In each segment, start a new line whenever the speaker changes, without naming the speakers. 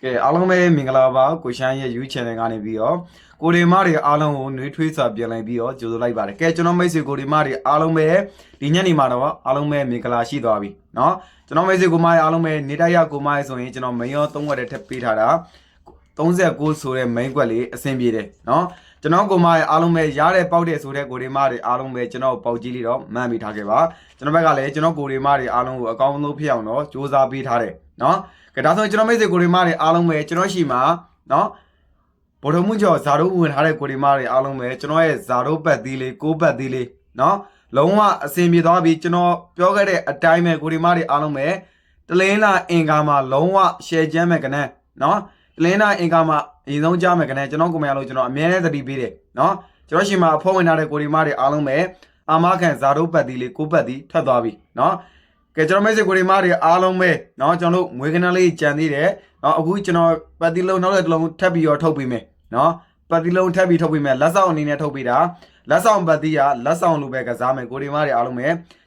ကဲအားလုံးပဲမင်္ဂလာပါကိုရှမ်းရဲ့ YouTube channel ကနေပြီးတော့ကိုဒီမားတွေအားလုံးကိုနှွေးထွေးစွာပြန်လိုက်ပြီးတော့ကြိုဆိုလိုက်ပါတယ်ကဲကျွန်တော်မိတ်ဆွေကိုဒီမားတွေအားလုံးပဲဒီညနေမှာတော့အားလုံးပဲမင်္ဂလာရှိသွားပြီเนาะကျွန်တော်မိတ်ဆွေကိုမားအားလုံးပဲနေတိုက်ရကိုမားဆိုရင်ကျွန်တော်မင်းရော3ခွက်တည်းထပ်ပေးထားတာ39ဆိုတဲ့ main ခွက်လေးအဆင်ပြေတယ်เนาะကျွန်တော်ကိုမားအားလုံးပဲရတဲ့ပေါက်တဲ့ဆိုတဲ့ကိုဒီမားတွေအားလုံးပဲကျွန်တော်ပေါက်ကြီးလေးတော့မှန်ပြီးထားခဲ့ပါကျွန်တော်ဘက်ကလည်းကျွန်တော်ကိုဒီမားတွေအားလုံးကိုအကောင်းဆုံးဖြစ်အောင်တော့စူးစမ်းပေးထားတယ်เนาะကဲဒါဆိုကျွန်တော်မိတ်ဆွေကိုဒီမားတွေအားလုံးပဲကျွန်တော်ရှိမှာเนาะဗော်ဒမှုကျော်ဇာတို့ဝင်ထားတဲ့ကိုဒီမားတွေအားလုံးပဲကျွန်တော်ရဲ့ဇာတို့ပတ်သီးလေးကိုပတ်သီးလေးเนาะလုံးဝအစင်ပြေသွားပြီကျွန်တော်ပြောခဲ့တဲ့အတိုင်းပဲကိုဒီမားတွေအားလုံးပဲတလင်းလာအင်ကာမှာလုံးဝ share ချမ်းမဲ့ကနန်းเนาะတလင်းလာအင်ကာမှာအရင်ဆုံးကြားမဲ့ကနန်းကျွန်တော်ကိုမရလို့ကျွန်တော်အမြဲတမ်းသတိပေးတယ်เนาะကျွန်တော်ရှိမှာအဖို့ဝင်ထားတဲ့ကိုဒီမားတွေအားလုံးပဲအာမခံဇာတို့ပတ်သီးလေးကိုပတ်သီးထွက်သွားပြီเนาะကဲကျွန်တော်မိတ်ဆွေကိုဒီမားတွေအားလုံးပဲเนาะကျွန်တော်တို့ငွေကနန်းလေးကြံသေးတယ်เนาะအခုကျွန်တော်ပတ်သီးလုံးနောက်တစ်လုံးထပ်ပြီးတော့ထုတ်ပေးမယ်เนาะပတ်သီးလုံးထပ်ပြီးထုတ်ပေးမယ်လက်ဆောင်အနေနဲ့ထုတ်ပေးတာလက်ဆောင်ပတ်သီးကလက်ဆောင်လိုပဲကစားမယ်ကိုဒီမားတွေအားလုံးပဲ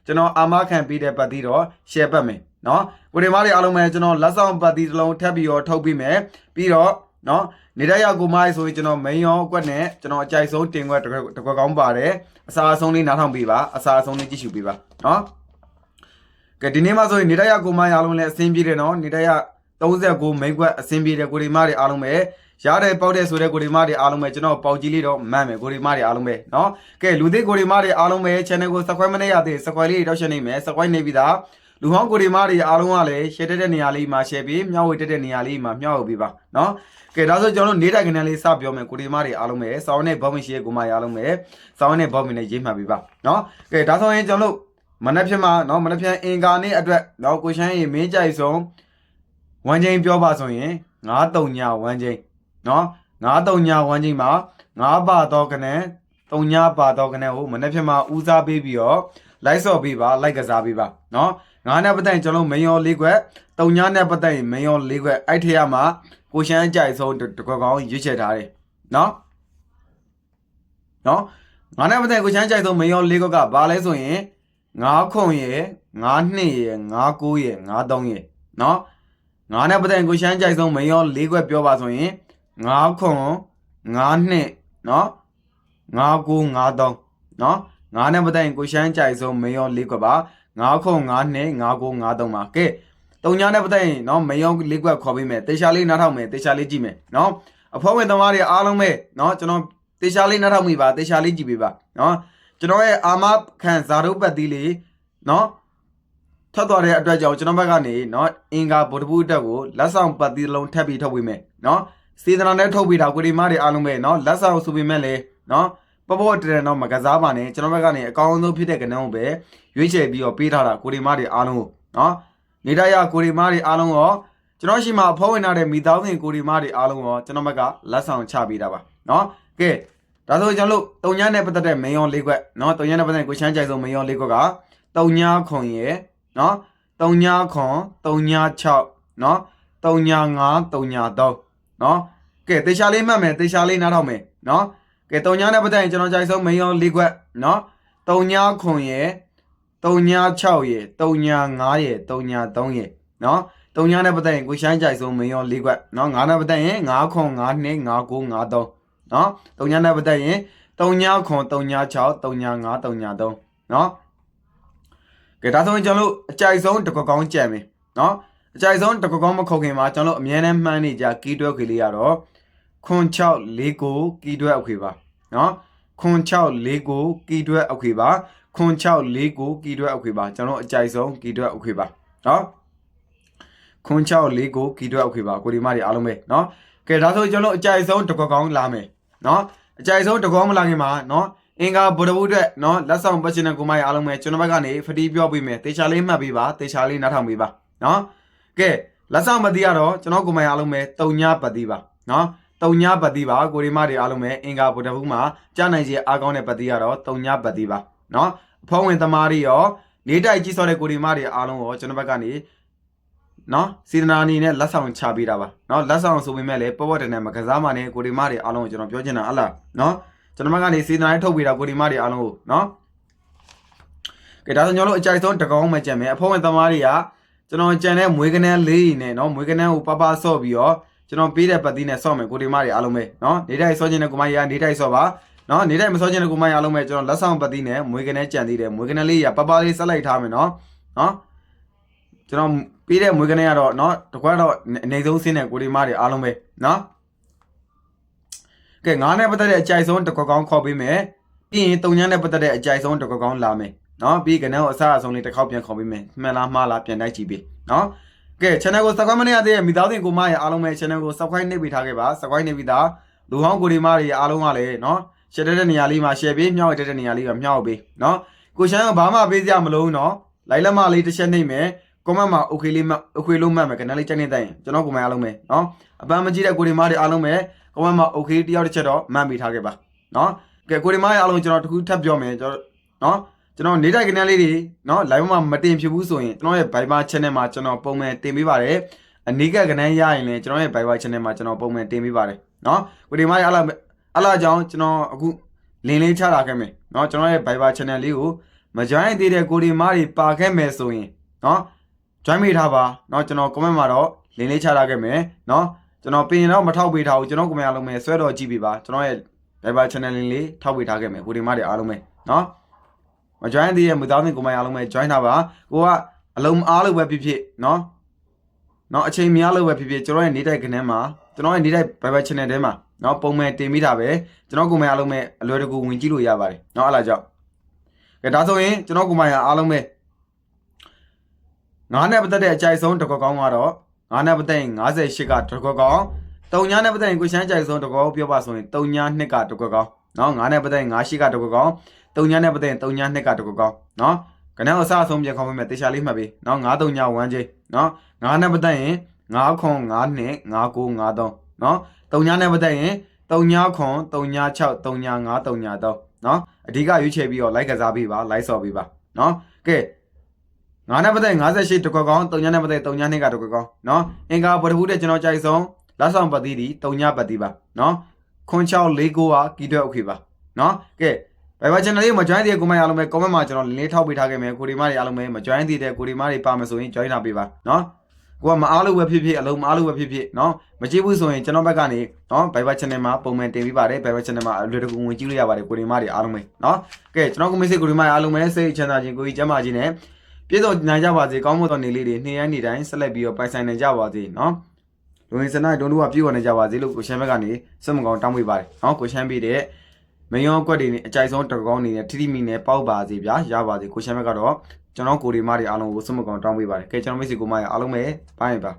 ကျွန်တော်အာမခံပေးတဲ့ပတ်သီးတော့ share ပတ်မယ်เนาะကိုဒီမားတွေအားလုံးပဲကျွန်တော်လက်ဆောင်ပတ်သီးတစ်လုံးထပ်ပြီးတော့ထုတ်ပေးမယ်ပြီးတော့เนาะနေတရကိုမိုင်းဆိုရင်ကျွန်တော် main ရောကွက်နဲ့ကျွန်တော်အကြိုက်ဆုံးတင်ကွက်တစ်ခွက်ကောင်းပါတယ်အစားအဆုံးလေးနားထောင်ပေးပါအစားအဆုံးလေးကြည့်ရှုပေးပါเนาะကဲဒီနေ့မှဆိုရင်နေတရကိုမိုင်းအားလုံးလည်းအဆင်ပြေတယ်เนาะနေတရ39 main ကွက်အဆင်ပြေတယ်ကိုဒီမားတွေအားလုံးပဲရတယ်ပေါက်တဲ့ဆိုတဲ့ကိုဒီမားတွေအားလုံးပဲကျွန်တော်ပေါက်ကြီးလေးတော့မှန်မယ်ကိုဒီမားတွေအားလုံးပဲเนาะကဲလူသေးကိုဒီမားတွေအားလုံးပဲ channel ကို subscribe မနေရသေး subscribe လေးတောက်ရှင်းနေမယ် subscribe နေပြီးသားလူဟောင်းကိုဒီမားတွေအားလုံးကလည်း share တက်တဲ့နေရာလေးမှာ share ပြီးမျှဝေတက်တဲ့နေရာလေးမှာမျှဝေပေးပါเนาะကဲဒါဆိုကျွန်တော်တို့နေတိုက်ကနေလေးစပြောမယ်ကိုဒီမားတွေအားလုံးပဲစောင်းနဲ့ဘောမင်းရှိရဲ့ကိုမအားလုံးပဲစောင်းနဲ့ဘောမင်းနဲ့ရေးမှတ်ပေးပါเนาะကဲဒါဆိုရင်ကျွန်တော်တို့မနက်ဖြန်မှာเนาะမနက်ဖြန်အင်္ဂါနေ့အတွက်เนาะကိုရှမ်းရေမင်းကြိုက်ဆုံးဝမ်းချင်းပြောပါဆိုရင်9-3ညဝမ်းချင်းเนาะ9-3ညဝမ်းချင်းမှာ9ပါတော့ကနေ3ညပါတော့ကနေဟိုမနေ့ဖြန်မှာဦးစားပေးပြီးတော့လိုက်စော့ပေးပါလိုက်ကစားပေးပါเนาะ9နဲ့ပတ်သက်ကျွန်တော်မင်းရော၄ခွက်3ညနဲ့ပတ်သက်မင်းရော၄ခွက်အဲ့ထက်ရမှာကိုရှမ်းကြိုက်ဆုံးတကွက်ကောင်းရွေးချယ်ထားတယ်เนาะ9နဲ့ပတ်သက်ကိုရှမ်းကြိုက်ဆုံးမင်းရော၄ခွက်ကဘာလဲဆိုရင်9ခွန်ရယ်9နှစ်ရယ်9ကိုရယ်9 3ရယ်เนาะ9နဲ့ပတ်သက်ကိုရှမ်းကြိုက်ဆုံးမင်းရော၄ခွက်ပြောပါဆိုရင်9ခွန်9နှစ်เนาะ9ကို9 3เนาะ9နဲ့ပတ်သက်ကိုရှမ်းကြိုက်ဆုံးမင်းရော၄ခွက်ပါ9ခွန်9နှစ်9ကို9 3ပါကဲ3ညနဲ့ပတ်သက်เนาะမင်းရော၄ခွက်ခေါ်ပေးမယ်တေချာလေးနားထောင်မယ်တေချာလေးကြည့်မယ်เนาะအဖေဝင်သမားတွေအားလုံးပဲเนาะကျွန်တော်တေချာလေးနားထောင်မိပါတေချာလေးကြည့်ပေးပါเนาะကျွန်တော်ရဲ့အာမခံဇာတုပတ်သီးလေးเนาะထွက်သွားတဲ့အတွက်ကြောင့်ကျွန်တော်ဘက်ကနေเนาะအင်္ဂါဗုဒ္ဓဘုအတွက်ကိုလက်ဆောင်ပတ်သီးလုံးထပ်ပြီးထုတ်ပေးမယ်เนาะစေတနာနဲ့ထုတ်ပေးတာကိုဒီမားတွေအားလုံးပဲเนาะလက်ဆောင်ဆိုပေမဲ့လေเนาะပေါ်တဲ့เนาะမကစားပါနဲ့ကျွန်တော်ဘက်ကနေအကောင်းဆုံးဖြစ်တဲ့ကဏ္ဍကိုပဲရွေးချယ်ပြီးတော့ပေးထားတာကိုဒီမားတွေအားလုံးကိုเนาะနေတရကိုဒီမားတွေအားလုံးရောကျွန်တော်ရှိမှအဖောဝင်ထားတဲ့မိသားစုကိုဒီမားတွေအားလုံးရောကျွန်တော်ဘက်ကလက်ဆောင်ချပေးတာပါเนาะကဲဒါဆိုကျွန်တော်တို့3ညနဲ့ပတ်သက်တဲ့မင်းရော၄ခွက်เนาะ3ညနဲ့ပတ်သက်ကိုချမ်းကြိုက်ဆုံးမင်းရော၄ခွက်က3ညခွန်ရယ်เนาะ3ညခွန်3ည6เนาะ3ည5 3ည3เนาะကဲတေချာလေးမှတ်မယ်တေချာလေးနားထောင်မယ်เนาะကဲ3ညနဲ့ပတ်သက်ရင်ကျွန်တော်ကြိုက်ဆုံးမင်းရော၄ခွက်เนาะ3ညခွန်ရယ်3ည6ရယ်3ည5ရယ်3ည3ရယ်เนาะ3ညနဲ့ပတ်သက်ရင်ကိုရှမ်းကြိုက်ဆုံးမင်းရော၄ခွက်เนาะ9နဲ့ပတ်သက်ရင်9ခွန်9နှစ်9ကို9 3เนาะ3ညနဲ့ပတ်သက်ရင်3ညခွန်3ည6 3ည5 3ည3เนาะကဲဒါဆိုရင်ကျွန်တော်တို့အကြိုက်ဆုံးတစ်ခွက်ကောင်းကြံမယ်เนาะအကြိုက်ဆုံးတစ်ခွက်ကောင်းမခုတ်ခင်မှာကျွန်တော်တို့အမြဲတမ်းမှန်းနေကြကီးတွဲခေလေးရတော့ခွန်6 4ကိုကီးတွဲအောက်ခေပါเนาะခွန်6 4ကိုကီးတွဲအောက်ခေပါခွန်6 4ကိုကီးတွဲအောက်ခေပါကျွန်တော်အကြိုက်ဆုံးကီးတွဲအောက်ခေပါเนาะခွန်6 4ကိုကီးတွဲအောက်ခေပါကိုဒီမတွေအားလုံးပဲเนาะကဲဒါဆိုကျွန်တော်အကြိုက်ဆုံးတစ်ခွက်ကောင်းလာမယ်เนาะအကြိုက်ဆုံးတစ်ခွက်မလာခင်မှာเนาะအင်္ဂါဗုဒ္ဓဘုအတွက်เนาะလက်ဆောင်ပတ်ချင်တဲ့ကိုမရအားလုံးပဲကျွန်တော်ဘက်ကနေဖတီးပြောပေးမယ်တေချာလေးမှတ်ပေးပါတေချာလေးနားထောင်ပေးပါเนาะကဲလက်ဆောင်ပတ်သီးကတော့ကျွန်တော်ကိုမရအားလုံးပဲ3ညပတ်သီးပါเนาะ3ညပတ်သီးပါကိုဒီမတွေအားလုံးပဲအင်္ဂါဗုဒ္ဓဘုမှာကြားနိုင်စေအားကောင်းတဲ့ပတ်သီးကတော့3ညပတ်သီးပါเนาะအဖောဝင်သမားတွေရောနေတိုက်ကြီးစောတဲ့ကိုဒီမတွေအားလုံးရောကျွန်တော်ဘက်ကနေเนาะစေတနာအနေနဲ့လက်ဆောင်ချပေးတာပါเนาะလက်ဆောင်ဆိုပေမဲ့လည်းပေါ်တဲ့နဲ့မကစားမှနဲ့ကိုဒီမတွေအားလုံးကိုကျွန်တော်ပြောချင်တာအလားเนาะကျွန်တော်ကနေစေတနာနဲ့ထုတ်ပေးတာကိုဒီမားတွေအားလုံးကိုเนาะကဲဒါဆိုကျွန်တော်တို့အကြိုက်ဆုံးတကောင်းမှကြံမယ်အဖေဝင်သမားတွေကကျွန်တော်ကြံတဲ့မွေးကနန်းလေးနဲ့เนาะမွေးကနန်းကိုပပဆော့ပြီးတော့ ကျွန်တော်ပေးတဲ့ပတ်သီးနဲ့ဆော့မယ်ကိုဒီမတွေအားလုံးပဲနော်နေတိုင်းဆော့ခြင်းနဲ့ကိုမကြီးကနေတိုင်းဆော့ပါနော်နေတိုင်းမဆော့ခြင်းနဲ့ကိုမကြီးအားလုံးပဲကျွန်တော်လက်ဆောင်ပတ်သီးနဲ့မွေးကနေကြံသေးတယ်မွေးကနေလေးရပပလေးဆက်လိုက်ထားမယ်နော်ကျွန်တော်ပေးတဲ့မွေးကနေကတော့နော်တကွက်တော့အနေဆုံးဆင်းတဲ့ကိုဒီမတွေအားလုံးပဲနော်ကဲငါးနဲ့ပတ်သက်တဲ့အကြိုက်ဆုံးတစ်ခွက်ကောင်းခေါ်ပေးမယ်ပြီးရင်တုံညမ်းနဲ့ပတ်သက်တဲ့အကြိုက်ဆုံးတစ်ခွက်ကောင်းလာမယ်နော်ပြီးကနန်းကိုအစားအဆုံးလေးတစ်ခေါက်ပြန်ခေါ်ပေးမယ်မှန်လားမှားလားပြန်တိုက်ကြည့်ပေးနော်ကဲ channel ကို subscribe မနေရသေးတဲ့မိသားစုကိုမရဲ့အားလုံးပဲ channel ကို subscribe နှိပ်ပေးထားခဲ့ပါ subscribe နှိပ်ပြီးသားလူဟောင်းကိုဒီမတွေအားလုံးကလည်းနော် share တဲ့နေရာလေးမှာ share ပေးမျှဝေတဲ့နေရာလေးမှာမျှဝေပေးနော်ကိုချမ်းကဘာမှပေးစရာမလိုဘူးနော်လိုက်လက်မလေးတစ်ချက်နှိပ်မယ် comment မှာ okay လေးမှ okay လို့မှတ်မယ်ကနန်းလေးချက်နေတိုင်းကျွန်တော်ကိုမအားလုံးပဲနော်အပန်းမကြည့်တဲ့ကိုဒီမတွေအားလုံးပဲ comment မှာ okay တယောက်တစ်ချက်တော့မှတ်ပေးထားခဲ့ပါနော်ကဲကိုဒီမရဲ့အားလုံးကျွန်တော်တခုထပ်ပြောမယ်ကျွန်တော်နော်ကျွန်တော်နေတိုက်ကနန်းလေးတွေနော် live မှာမတင်ဖြစ်ဘူးဆိုရင်ကျွန်တော်ရဲ့ Viber channel မှာကျွန်တော်ပုံမှန်တင်ပေးပါတယ်အနိကကနန်းရရင်လည်းကျွန်တော်ရဲ့ Viber channel မှာကျွန်တော်ပုံမှန်တင်ပေးပါတယ်နော်ကိုဒီမရဲ့အလားကြောင့်ကျွန်တော်အခုလင်းလေးချလာခဲ့မယ်နော်ကျွန်တော်ရဲ့ Viber channel လေးကိုမ join သေးတဲ့ကိုဒီမတွေပါခဲ့မယ်ဆိုရင်နော် join မိထားပါနော်ကျွန်တော် comment မှာတော့လင်းလေးချလာခဲ့မယ်နော်ကျွန်တော်ပြင်တော့မထောက်ပေးထားဘူးကျွန်တော် comment အားလုံးပဲဆွဲတော့ကြည့်ပေးပါကျွန်တော်ရဲ့ Viber channel လေးထောက်ပေးထားခဲ့မယ်ကိုဒီမတွေအားလုံးပဲနော်မ join သေးရဲ့မိသားစုကိုမအားလုံးပဲ join ထားပါကိုကအလုံးအားလို့ပဲဖြစ်ဖြစ်နော်အချိန်များလို့ပဲဖြစ်ဖြစ်ကျွန်တော်ရဲ့နေတိုက်ကနန်းမှာကျွန်တော်ရဲ့နေတိုက် Viber channel ထဲမှာနော်ပုံမှန်တင်ပြီးတာပဲကျွန်တော်ကိုမအားလုံးပဲအလွယ်တကူဝင်ကြည့်လို့ရပါတယ်နော်အဲ့ဒါကြောင့်ကဲဒါဆိုရင်ကျွန်တော်ကိုမအားလုံးပဲငါးနဲ့ပတ်သက်တဲ့အကြိုက်ဆုံးတစ်ခွက်ကောင်းကတော့ငါးနဲ့ပတ်သက်ရင်58ကတစ်ခွက်ကောင်းတုံညာနဲ့ပတ်သက်ရင်ကိုရှမ်းကြိုက်ဆုံးတစ်ခွက်ပြောပါဆိုရင်တုံညာ2ကတစ်ခွက်ကောင်းနော်ငါးနဲ့ပတ်သက်ရင်58ကတစ်ခွက်ကောင်းတုံညာနဲ့ပတ်သက်ရင်တုံညာ2ကတစ်ခွက်ကောင်းနော်ကနန်းအစားအဆုံးပြန်ခေါ်ပေးမယ်တေချာလေးမှတ်ပေးနော်9တုံညာ1ချိန်နော်ငါးနဲ့ပတ်သက်ရင်9ခွန်9နှစ်9 9 9 3နော်တုံညာနဲ့ပတ်သက်ရင်တုံညာခွန်တုံညာ6တုံညာ9တုံညာ3နော်အဓိကရွေးချယ်ပြီးတော့ like ကစားပေးပါ like ဆော့ပေးပါနော်ကဲငါးနဲ့ပတ်သက်58တစ်ခွက်ကောင်းတုံညာနဲ့ပတ်သက်တုံညာ2ကတစ်ခွက်ကောင်းနော်အင်္ဂါဗုဒ္ဓဘူးတဲ့ကျွန်တော်ကြိုက်ဆုံးလက်ဆောင်ပတ်သီးဒီတုံညာပတ်သီးပါနော်ခွန်6 4 9ကကီးတွဲဥခေပါနော်ကဲViber channel လေးမှာ join တဲ့ကိုမအားလုံးပဲ comment မှာကျွန်တော်လေးထောက်ပေးထားခဲ့မယ်ကိုဒီမတွေအားလုံးပဲမ join သေးတဲ့ကိုဒီမတွေပါမယ်ဆိုရင် join ထားပေးပါနော်ကိုကမအားလို့ပဲဖြစ်ဖြစ်အလုံးမအားလို့ပဲဖြစ်ဖြစ်နော်မကြည့်ဘူးဆိုရင်ကျွန်တော်ဘက်ကနေနော် Viber channel မှာပုံမှန်တင်ပေးပါတယ် Viber channel မှာအလွယ်တကူဝင်ကြည့်လို့ရပါတယ်ကိုဒီမတွေအားလုံးပဲနော်ကဲကျွန်တော်ကိုမိတ်ဆွေကိုဒီမတွေအားလုံးပဲစိတ်ချမ်းသာခြင်းကိုကြီးကျန်းမာခြင်းနဲ့ပြည့်စုံနိုင်ကြပါစေကောင်းမွန်သောနေ့လေးတွေနေ့ရက်နေ့တိုင်းဆက်လက်ပြီးတော့ပိုင်ဆိုင်နိုင်ကြပါစေနော်လူဝင်စနစ်တုံးတို့ကပြည့်ဝနိုင်ကြပါစေလို့ကိုရှမ်းဘက်ကနေစက်မကောင်တောင်းပေးပါတယ်နော်ကိုရှမ်းပေးတဲ့မယုံကွက်တွေနဲ့အကြိုက်ဆုံးတကောင်းနေနဲ့ထိထိမိနဲ့ပေါက်ပါစေဗျာရပါစေကိုရှမ်းဘက်ကတော့ကျွန်တော်ကိုဒီမတွေအားလုံးကိုစက်မကောင်တောင်းပေးပါတယ်ကဲကျွန်တော်မိတ်ဆွေကိုမရအားလုံးပဲဘိုင်းပါ